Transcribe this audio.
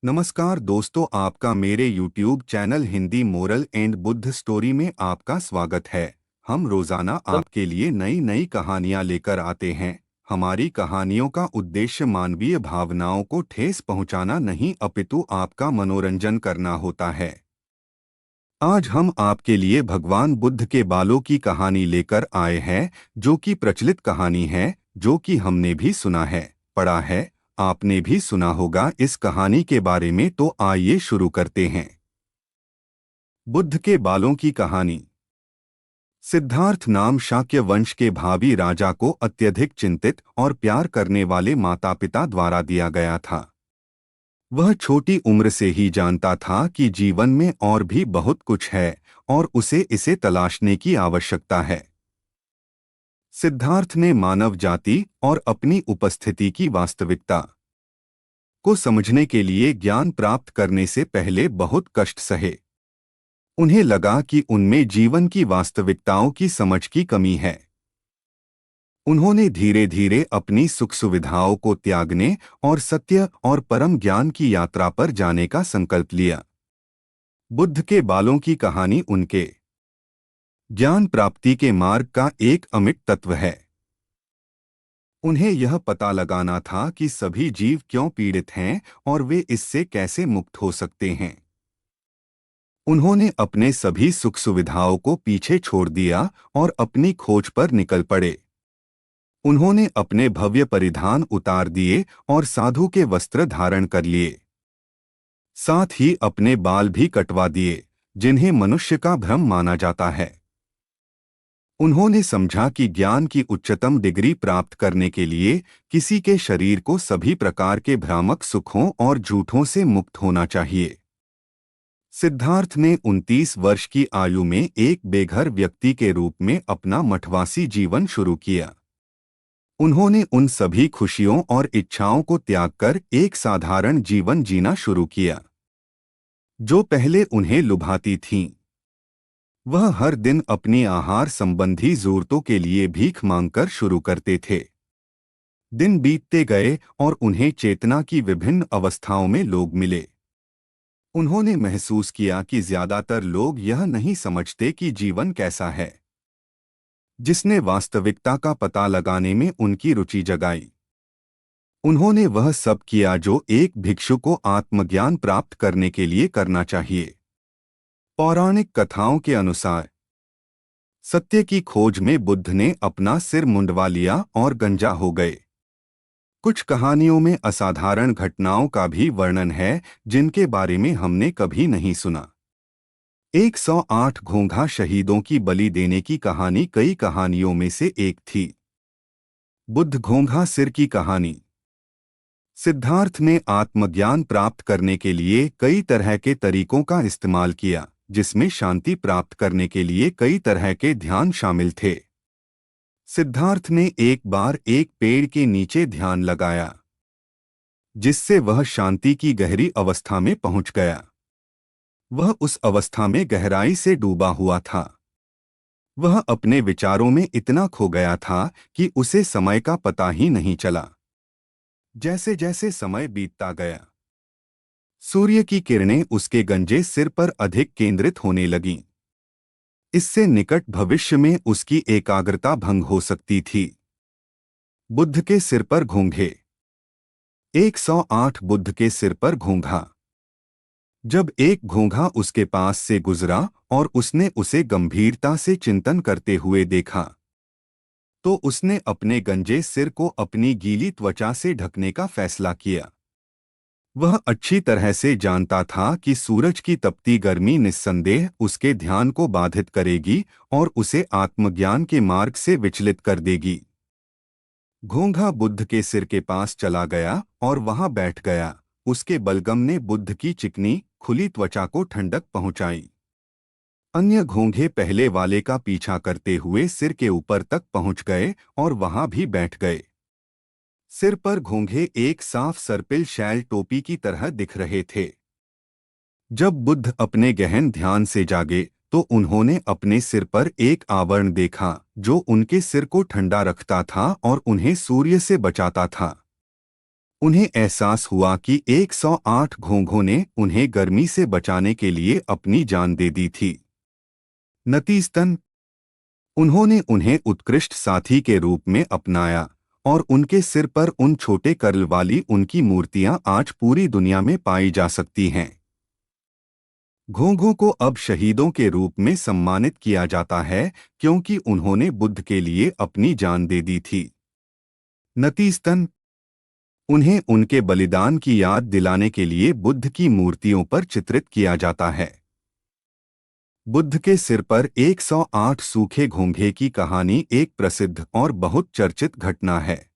नमस्कार दोस्तों, आपका मेरे YouTube channel Hindi moral and Buddha story में आपका स्वागत है। हम रोजाना आपके लिए नई नई कहानियां लेकर आते हैं। हमारी कहानियों का उद्देश्य मानवीय भावनाओं को ठेस पहुंचाना नहीं अपितु आपका मनोरंजन करना होता है। आज हम आपके लिए भगवान बुद्ध के बालों की कहानी लेकर आए हैं, जो कि प्रचलित कहानी है, जो कि हमने भी सुना है, पढ़ा है, आपने भी सुना होगा इस कहानी के बारे में। तो आइए शुरू करते हैं। बुद्ध के बालों की कहानी। सिद्धार्थ नाम शाक्य वंश के भावी राजा को अत्यधिक चिंतित और प्यार करने वाले माता पिता द्वारा दिया गया था। वह छोटी उम्र से ही जानता था कि जीवन में और भी बहुत कुछ है और उसे इसे तलाशने की आवश्यकता है। सिद्धार्थ ने मानव जाति और अपनी उपस्थिति की वास्तविकता को समझने के लिए ज्ञान प्राप्त करने से पहले बहुत कष्ट सहे। उन्हें लगा कि उनमें जीवन की वास्तविकताओं की समझ की कमी है। उन्होंने धीरे धीरे अपनी सुख सुविधाओं को त्यागने और सत्य और परम ज्ञान की यात्रा पर जाने का संकल्प लिया। बुद्ध के बालों की कहानी उनके ज्ञान प्राप्ति के मार्ग का एक अमिट तत्व है। उन्हें यह पता लगाना था कि सभी जीव क्यों पीड़ित हैं और वे इससे कैसे मुक्त हो सकते हैं। उन्होंने अपने सभी सुख सुविधाओं को पीछे छोड़ दिया और अपनी खोज पर निकल पड़े। उन्होंने अपने भव्य परिधान उतार दिए और साधु के वस्त्र धारण कर लिए। साथ ही अपने बाल भी कटवा दिए, जिन्हें मनुष्य का भ्रम माना जाता है। उन्होंने समझा कि ज्ञान की उच्चतम डिग्री प्राप्त करने के लिए किसी के शरीर को सभी प्रकार के भ्रामक सुखों और झूठों से मुक्त होना चाहिए। सिद्धार्थ ने 29 वर्ष की आयु में एक बेघर व्यक्ति के रूप में अपना मठवासी जीवन शुरू किया। उन्होंने उन सभी खुशियों और इच्छाओं को त्याग कर एक साधारण जीवन जीना शुरू किया, जो पहले उन्हें लुभाती थीं। वह हर दिन अपनी आहार संबंधी जरूरतों के लिए भीख मांगकर शुरू करते थे। दिन बीतते गए और उन्हें चेतना की विभिन्न अवस्थाओं में लोग मिले। उन्होंने महसूस किया कि ज्यादातर लोग यह नहीं समझते कि जीवन कैसा है, जिसने वास्तविकता का पता लगाने में उनकी रुचि जगाई। उन्होंने वह सब किया जो एक भिक्षु को आत्मज्ञान प्राप्त करने के लिए करना चाहिए। पौराणिक कथाओं के अनुसार सत्य की खोज में बुद्ध ने अपना सिर मुंडवा लिया और गंजा हो गए। कुछ कहानियों में असाधारण घटनाओं का भी वर्णन है, जिनके बारे में हमने कभी नहीं सुना। 108 घोंघा शहीदों की बलि देने की कहानी कई कहानियों में से एक थी। बुद्ध घोंघा सिर की कहानी। सिद्धार्थ ने आत्मज्ञान प्राप्त करने के लिए कई तरह के तरीकों का इस्तेमाल किया, जिसमें शांति प्राप्त करने के लिए कई तरह के ध्यान शामिल थे। सिद्धार्थ ने एक बार एक पेड़ के नीचे ध्यान लगाया, जिससे वह शांति की गहरी अवस्था में पहुंच गया। वह उस अवस्था में गहराई से डूबा हुआ था। वह अपने विचारों में इतना खो गया था कि उसे समय का पता ही नहीं चला। जैसे जैसे समय बीतता गया, सूर्य की किरणें उसके गंजे सिर पर अधिक केंद्रित होने लगीं। इससे निकट भविष्य में उसकी एकाग्रता भंग हो सकती थी। बुद्ध के सिर पर घोंघे। 108 बुद्ध के सिर पर घोंघा। जब एक घोंघा उसके पास से गुजरा और उसने उसे गंभीरता से चिंतन करते हुए देखा, तो उसने अपने गंजे सिर को अपनी गीली त्वचा से ढकने का फैसला किया। वह अच्छी तरह से जानता था कि सूरज की तपती गर्मी निस्संदेह उसके ध्यान को बाधित करेगी और उसे आत्मज्ञान के मार्ग से विचलित कर देगी। घोंघा बुद्ध के सिर के पास चला गया और वहां बैठ गया। उसके बलगम ने बुद्ध की चिकनी खुली त्वचा को ठंडक पहुंचाई। अन्य घोंघे पहले वाले का पीछा करते हुए सिर के ऊपर तक पहुंच गए और वहां भी बैठ गए। सिर पर घोंघे एक साफ सर्पिल शैल टोपी की तरह दिख रहे थे। जब बुद्ध अपने गहन ध्यान से जागे, तो उन्होंने अपने सिर पर एक आवरण देखा, जो उनके सिर को ठंडा रखता था और उन्हें सूर्य से बचाता था। उन्हें एहसास हुआ कि 108 घोंघों ने उन्हें गर्मी से बचाने के लिए अपनी जान दे दी थी। नतीजतन उन्होंने उन्हें उत्कृष्ट साथी के रूप में अपनाया और उनके सिर पर उन छोटे कर्ल वाली उनकी मूर्तियां आज पूरी दुनिया में पाई जा सकती हैं। घोंघों को अब शहीदों के रूप में सम्मानित किया जाता है क्योंकि उन्होंने बुद्ध के लिए अपनी जान दे दी थी। नतीजतन उन्हें उनके बलिदान की याद दिलाने के लिए बुद्ध की मूर्तियों पर चित्रित किया जाता है। बुद्ध के सिर पर 108 सूखे घोंघे की कहानी एक प्रसिद्ध और बहुत चर्चित घटना है।